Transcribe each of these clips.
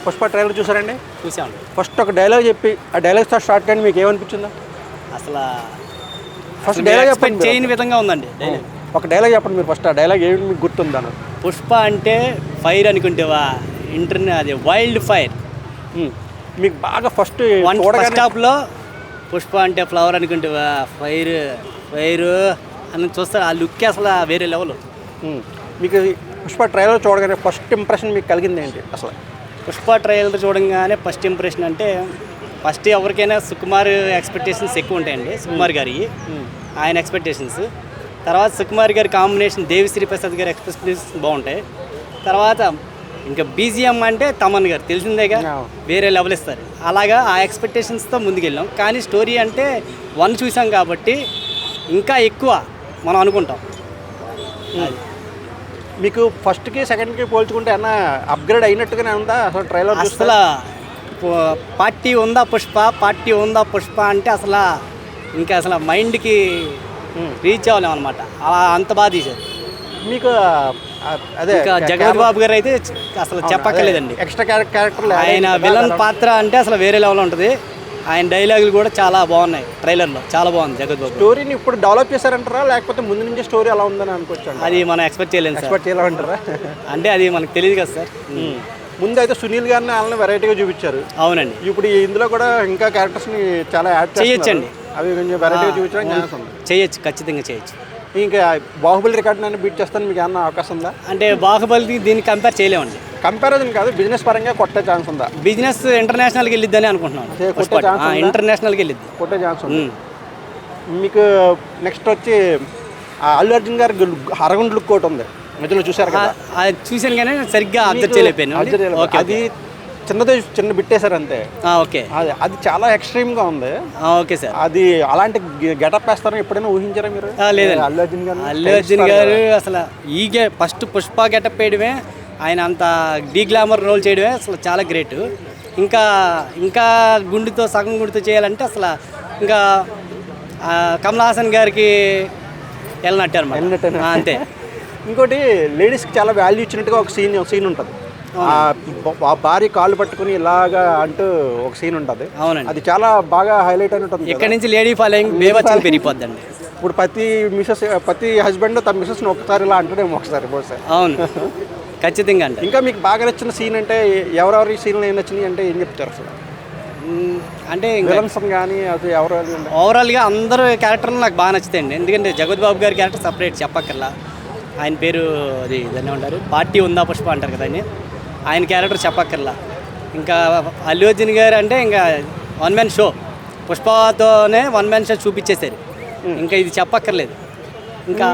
Pushpa trailer చూసారండి? చూసాను. First ఒక డైలాగ్ చెప్పి ఆ డైలాగ్తో స్టార్ట్ కానీ మీకు ఏమనిపించిందా? అసలు ఫస్ట్ డైలాగ్ ఎక్స్పెక్ట్ చేయని విధంగా ఉందండి డైలాగ్. ఒక డైలాగ్ చెప్పండి మీరు ఫస్ట్. ఆ డైలాగ్ ఏమి మీకు గుర్తుందా? పుష్ప అంటే ఫైర్ అనుకుంటేవా, అది వైల్డ్ ఫైర్. మీకు బాగా ఫస్ట్ స్టాప్లో పుష్ప అంటే ఫ్లవర్ అనుకుంటేవా, ఫైర్ ఫైర్ అని చూస్తారు. ఆ లుక్ అసలు వేరే లెవెల్. మీకు పుష్ప ట్రైలర్ చూడగానే ఫస్ట్ ఇంప్రెషన్ మీకు కలిగింది ఏంటి అసలు? పుష్ప ట్రైలర్ చూడగానే ఫస్ట్ ఇంప్రెషన్ అంటే ఫస్ట్ ఎవరికైనా సుకుమార్ ఎక్స్పెక్టేషన్స్ ఎక్కువ ఉంటాయండి. సుకుమార్ గారి ఆయన ఎక్స్పెక్టేషన్స్, తర్వాత సుకుమార్ గారి కాంబినేషన్ దేవిశ్రీ ప్రసాద్ గారి ఎక్స్పెక్టేషన్స్ బాగుంటాయి. తర్వాత ఇంకా బీజిఎం అంటే తమన్ గారు తెలిసిందేగా, వేరే లెవెల్ ఇస్తారు. అలాగా ఆ ఎక్స్పెక్టేషన్స్తో ముందుకెళ్ళాం. కానీ స్టోరీ అంటే 1 చూసాం కాబట్టి ఇంకా ఎక్కువ మనం అనుకుంటాం. మీకు ఫస్ట్కి సెకండ్కి పోల్చుకుంటే అన్న అప్గ్రేడ్ అయినట్టుగానే ఉందా అసలు ట్రైలర్? అసలు పార్టీ ఉందా పుష్ప అంటే అసలు ఇంకా అసలు మైండ్కి రీచ్ అవ్వలేమన్నమాట. అలా అంత బాగా తీశారు. మీకు అదే జగపతి బాబు గారు అయితే అసలు చెప్పక్కర్లేదండి. ఎక్స్ట్రా క్యారెక్టర్ ఆయన విలన్ పాత్ర అంటే అసలు వేరే లెవెల్ ఉంటుంది. ఆయన డైలాగులు కూడా చాలా బాగున్నాయి ట్రైలర్లో, చాలా బాగుంది. జగపతి బాబు స్టోరీని ఇప్పుడు డెవలప్ చేశారంటారా లేకపోతే ముందు నుంచి స్టోరీ అలా ఉందని అనుకోవచ్చు? అది మనం ఎక్స్పెక్ట్ చేయలేము. ఎక్స్పెక్ట్ చేయాలంటారా? అంటే అది మనకు తెలియదు కదా సార్. ముందు అయితే సునీల్ గారిని వాళ్ళని వెరైటీగా చూపించారు. అవునండి. ఇప్పుడు ఇందులో కూడా ఇంకా క్యారెక్టర్స్ని చాలా యాడ్ చేయొచ్చండి. అవి కొంచెం వెరైటీగా చూపించడం చేయొచ్చు, ఖచ్చితంగా చేయొచ్చు. ఇంకా బాహుబలి రికార్డు నన్ను బీట్ చేస్తాను మీకు ఏమన్నా అవకాశం ఉందా? అంటే బాహుబలికి దీన్ని కంపేర్ చేయలేమండి. కంపారిజన్ కాదు, బిజినెస్ పరంగా కొట్టే ఛాన్స్ ఉందా? బిజినెస్ ఇంటర్నేషనల్కి వెళ్ళిద్దని అనుకుంటున్నాను. ఇంటర్నేషనల్కి వెళ్ళిద్ది, కొట్టే ఛాన్స్ ఉంది. మీకు నెక్స్ట్ వచ్చి అల్లు అర్జున్ గారి అరగుండ్ లుక్ ఒకటి ఉంది, మధ్యలో చూసారు కదా? అది చూసాను కానీ సరిగ్గా అబ్జర్వ్ చేయలేకపోయాను. అది చిన్న బిట్టేశారు అంతే. ఓకే, అది చాలా ఎక్స్ట్రీమ్గా ఉంది. Okay sir. అది అలాంటి గెటప్ వేస్తారని ఎప్పుడైనా ఊహించారా మీరు? లేదండి. అల్లు అర్జున్ గారు అసలు ఫస్ట్ పుష్ప గెటప్ వేయడమే, ఆయన అంత డీ గ్లామర్ రోల్ చేయడమే అసలు చాలా గ్రేట్. ఇంకా సగం గుండుతో చేయాలంటే అసలు ఇంకా కమల్ హాసన్ గారికి వెళ్ళినట్టు అనమాట, అంతే. ఇంకోటి లేడీస్కి చాలా వాల్యూ ఇచ్చినట్టుగా ఒక సీన్ ఉంటుంది. ఆ భార్య కాళ్ళు పట్టుకుని ఇలాగా అంటూ ఒక సీన్ ఉంటుంది. అవునండి, అది చాలా బాగా హైలైట్ అయినట్టు. ఇక్కడ నుంచి లేడీ ఫాలోయింగ్ పెరిగిపోద్దండి. ఇప్పుడు ప్రతి హస్బెండ్ తన మిసెస్ని ఒకసారి ఇలా అంటేనేమో ఒకసారి బహుశా. అవును, ఖచ్చితంగా. అంటే ఇంకా మీకు బాగా నచ్చిన సీన్ అంటే ఎవరెవరి సీన్లు ఏం నచ్చినాయి అంటే ఏం చెప్తారు అసలు? అంటే కానీ అది ఓవరాల్గా అందరూ క్యారెక్టర్లు నాకు బాగా నచ్చుతాయండి. ఎందుకంటే జగపతి బాబు గారి క్యారెక్టర్ సపరేట్ చెప్పక్కర్లా. ఆయన పేరు దాన్ని ఉంటారు, పార్టీ ఉందా పుష్ప అంటారు కదా, ఆయన క్యారెక్టర్ చెప్పక్కర్లా. ఇంకా అల్లు అర్జున్ గారు అంటే ఇంకా 1 మ్యాన్ షో, పుష్పతోనే 1 మ్యాన్ షో చూపించేశారు. ఇంకా ఇది చెప్పక్కర్లేదు. ఇంకా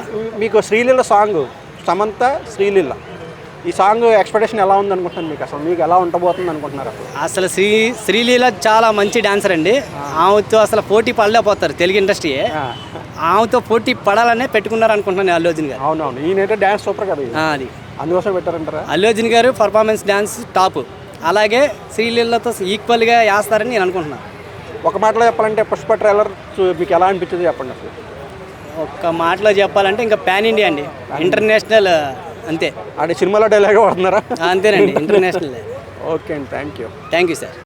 మీకు శ్రీలీల సాంగ్, సమంత శ్రీలీల, ఈ సాంగ్ ఎక్స్పెక్టేషన్ ఎలా ఉంది అనుకుంటున్నాను? మీకు ఎలా ఉండబోతుంది అనుకుంటున్నారు? అసలు శ్రీలీల చాలా మంచి డాన్సర్ అండి. ఆమెతో అసలు పోటీ పడలేకపోతారు తెలుగు ఇండస్ట్రీ. ఆమెతో పోటీ పడాలనే పెట్టుకున్నారు అనుకుంటున్నాను అల్లు అర్జున్ గారు. అవునవును, ఈయనైతే డాన్స్ సూపర్ కదా, అది అందుకోసం పెట్టారంటారా? అల్లు అర్జున్ గారు పర్ఫార్మెన్స్ డాన్స్ టాప్, అలాగే శ్రీలీలతో ఈక్వల్గా వేస్తారని నేను అనుకుంటున్నాను. ఒక మాటలో చెప్పాలంటే పుష్ప ట్రైలర్ మీకు ఎలా అనిపించింది చెప్పండి అసలు? ఒక్క మాటలో చెప్పాలంటే ఇంకా పాన్ ఇండియా అండి, ఇంటర్నేషనల్ అంతే. అంటే సినిమాలో డైలాగ్ వాడుతున్నారా? అంతేనండి, ఇంటర్నేషనల్. ఓకే అండి, థ్యాంక్ యూ సార్.